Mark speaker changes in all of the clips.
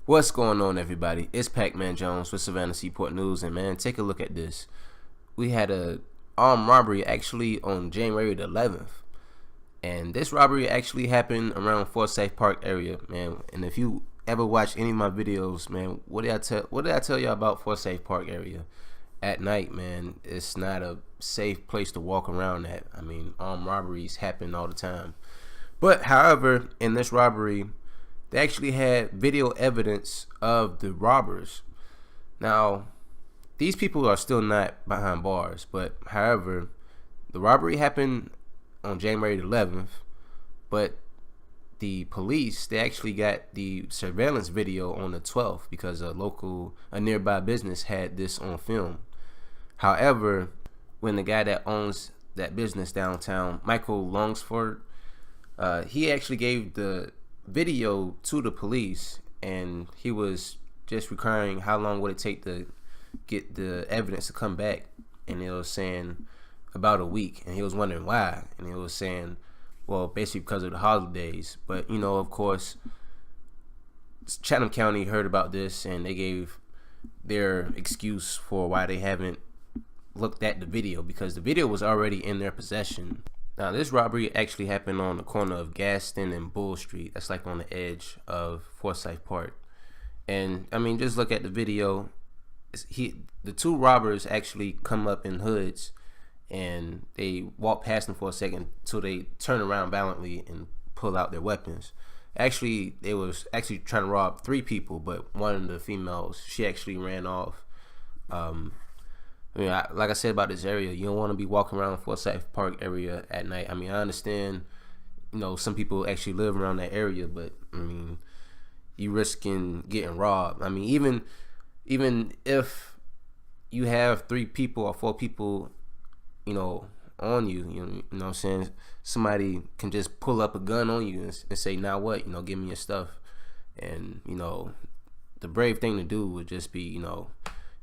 Speaker 1: What's going on, everybody? It's Pac-Man Jones with Savannah Seaport News, and man, take a look at this. We had a armed robbery actually on January the 11th, and this robbery actually happened around Forsyth Park area, man. And if you ever watch any of my videos, man, what did I tell y'all about Forsyth Park area? At night, man, it's not a safe place to walk around at. I mean, armed robberies happen all the time. But however, in this robbery, they actually had video evidence of the robbers. Now, these people are still not behind bars, but however, the robbery happened on January 11th, but the police, they actually got the surveillance video on the 12th because a nearby business had this on film. However, when the guy that owns that business downtown, Michael Longsford, he actually gave the video to the police, and he was just requiring how long would it take to get the evidence to come back, and it was saying about a week, and he was wondering why, and he was saying, well, basically because of the holidays. But you know, of course, Chatham County heard about this, and they gave their excuse for why they haven't looked at the video, because the video was already in their possession. Now, this robbery actually happened on the corner of Gaston and Bull Street. That's like on the edge of Forsyth Park. And I mean, just look at the video. The two robbers actually come up in hoods, and they walk past them for a second till they turn around violently and pull out their weapons. Actually, they was actually trying to rob three people, but one of the females, she actually ran off. I mean, like I said about this area, you don't want to be walking around Forsyth Park area at night. I mean, I understand, you know, some people actually live around that area, but I mean, you risking getting robbed. I mean, even if you have 3 people or 4 people, you know, on you, you know what I'm saying? Somebody can just pull up a gun on you and say, now what? You know, give me your stuff. And, you know, the brave thing to do would just be, you know,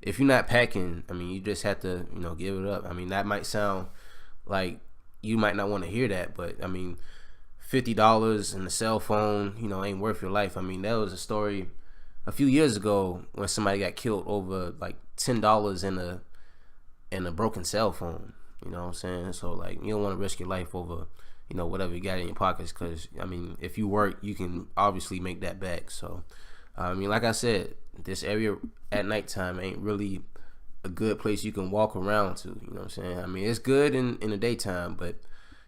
Speaker 1: if you're not packing, I mean, you just have to, you know, give it up. I mean, that might sound like you might not want to hear that, but I mean, $50 and a cell phone, you know, ain't worth your life. I mean, that was a story a few years ago when somebody got killed over like $10 in a broken cell phone. You know what I'm saying? So like, you don't want to risk your life over, you know, whatever you got in your pockets, because I mean, if you work, you can obviously make that back. So I mean, like I said, this area at nighttime ain't really a good place you can walk around to. You know what I'm saying? I mean, it's good in the daytime, but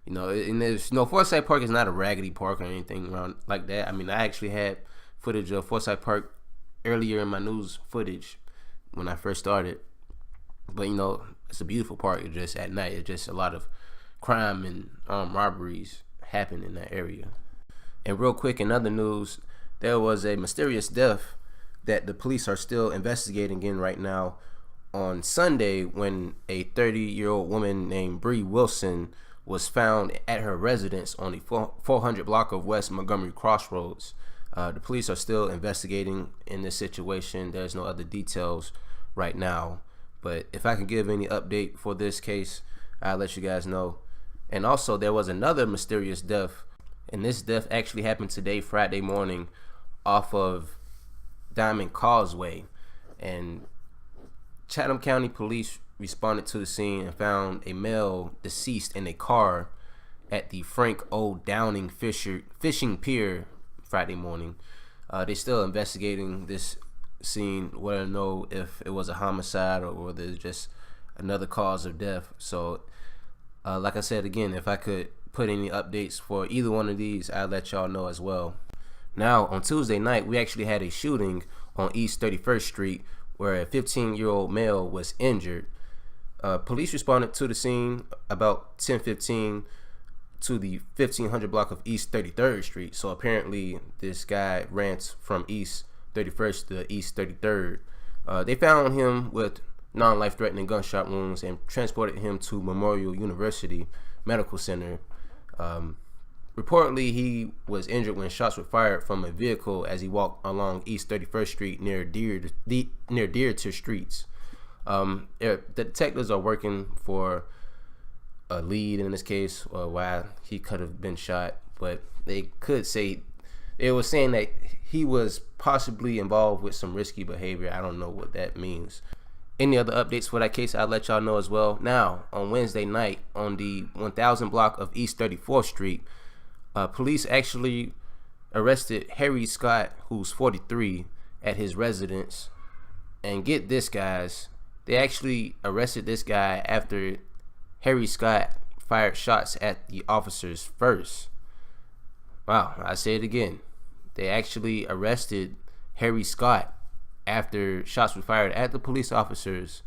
Speaker 1: you know, and there's, you know, Forsyth Park is not a raggedy park or anything around like that. I mean, I actually had footage of Forsyth Park earlier in my news footage when I first started. But you know, it's a beautiful park. It's just at night, it's just a lot of crime and robberies happen in that area. And real quick, in other news, there was a mysterious death that the police are still investigating in right now on Sunday, when a 30-year-old woman named Bree Wilson was found at her residence on the 400 block of West Montgomery Crossroads. The police are still investigating in this situation. There's no other details right now, but if I can give any update for this case, I'll let you guys know. And also, there was another mysterious death, and this death actually happened today, Friday morning, off of Diamond Causeway, and Chatham County Police responded to the scene and found a male deceased in a car at the Frank O. Downing fishing pier Friday morning. They're still investigating this scene, whether to know if it was a homicide or whether it's just another cause of death. So like I said again, if I could put any updates for either one of these, I'll let y'all know as well. Now, on Tuesday night, we actually had a shooting on East 31st Street where a 15-year-old male was injured. Police responded to the scene about 10:15 to the 1500 block of East 33rd Street. So apparently this guy ran from East 31st to East 33rd. They found him with non-life-threatening gunshot wounds and transported him to Memorial University Medical Center. Reportedly, he was injured when shots were fired from a vehicle as he walked along East 31st Street near Deerter Streets. The detectives are working for a lead in this case, or why he could have been shot, but they could say, it was saying that he was possibly involved with some risky behavior. I don't know what that means. Any other updates for that case, I'll let y'all know as well. Now, on Wednesday night, on the 1000 block of East 34th Street, police actually arrested Harry Scott, who's 43, at his residence. And get this, guys, they actually arrested this guy after Harry Scott fired shots at the officers first. Wow, I say it again. They actually arrested Harry Scott after shots were fired at the police officers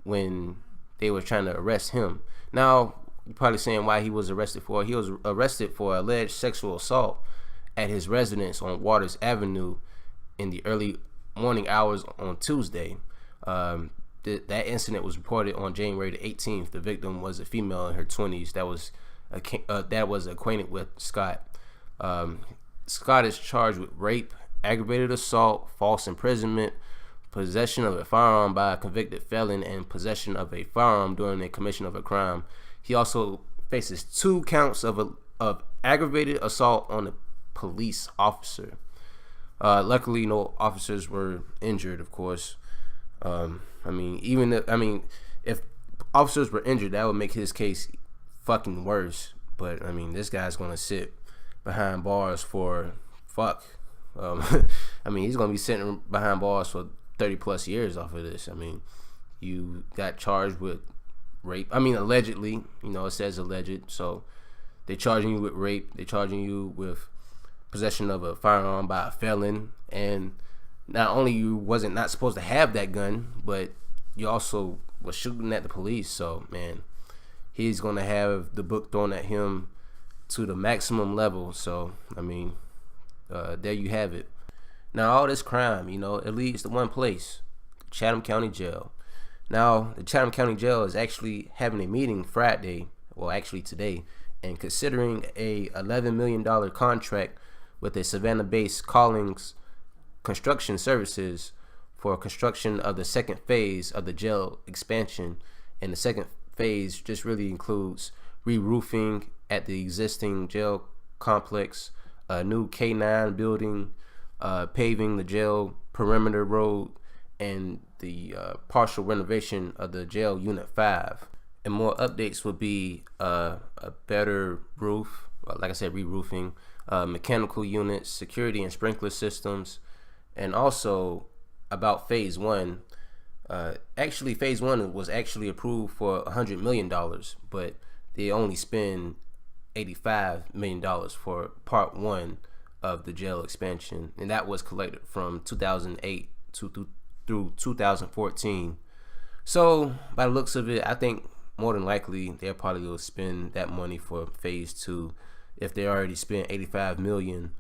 Speaker 1: when they were trying to arrest him. Now, you're probably saying why he was arrested for. He was arrested for alleged sexual assault at his residence on Waters Avenue in the early morning hours on Tuesday. That incident was reported on January the 18th. The victim was a female in her 20s that was acquainted with Scott. Scott is charged with rape, aggravated assault, false imprisonment, possession of a firearm by a convicted felon, and possession of a firearm during the commission of a crime. He also faces 2 counts of aggravated assault on a police officer. Luckily, no officers were injured, of course. If officers were injured, that would make his case fucking worse. But this guy's gonna sit behind bars for he's gonna be sitting behind bars for 30 plus years off of this. You got charged with rape. Allegedly, it says alleged, so they're charging you with rape. They're charging you with possession of a firearm by a felon, and not only you wasn't not supposed to have that gun, but you also was shooting at the police. So man, he's gonna have the book thrown at him to the maximum level. So there you have it. Now all this crime, it leads to one place: Chatham County Jail. Now the Chatham County Jail is actually having a meeting Friday, well actually today, and considering a $11 million contract with a Savannah-based Collins Construction Services for construction of the second phase of the jail expansion. And the second phase just really includes re-roofing at the existing jail complex, a new K9 building, paving the jail perimeter road, and the partial renovation of the jail Unit 5. And more updates would be a better roof, like I said, re-roofing, mechanical units, security and sprinkler systems, and also about phase 1. Actually, phase 1 was actually approved for $100 million, but they only spend $85 million for part 1 of the jail expansion, and that was collected from 2008 through 2014. So by the looks of it, I think more than likely they'll probably will spend that money for phase 2. If they already spent $85 million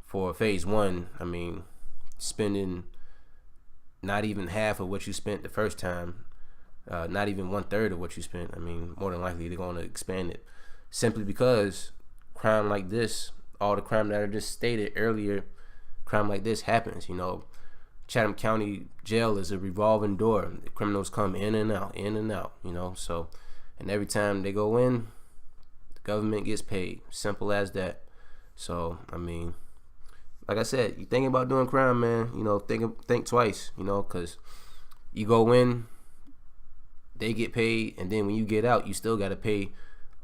Speaker 1: for phase 1, spending not even half of what you spent the first time, not even 1/3 of what you spent, more than likely they're going to expand it, simply because crime like this, all the crime that I just stated earlier, crime like this happens. Chatham County Jail is a revolving door. The criminals come in and out, so, and every time they go in, the government gets paid. Simple as that. So like I said, you thinking about doing crime, man, think twice, because you go in, they get paid, and then when you get out, you still got to pay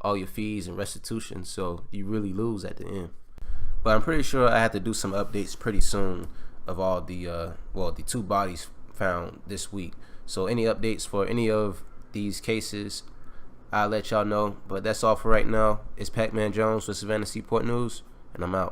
Speaker 1: all your fees and restitution, so you really lose at the end. But I'm pretty sure I have to do some updates pretty soon of all the 2 bodies found this week. So any updates for any of these cases, I'll let y'all know. But that's all for right now. It's Pac-Man Jones with Savannah Seaport News, and I'm out.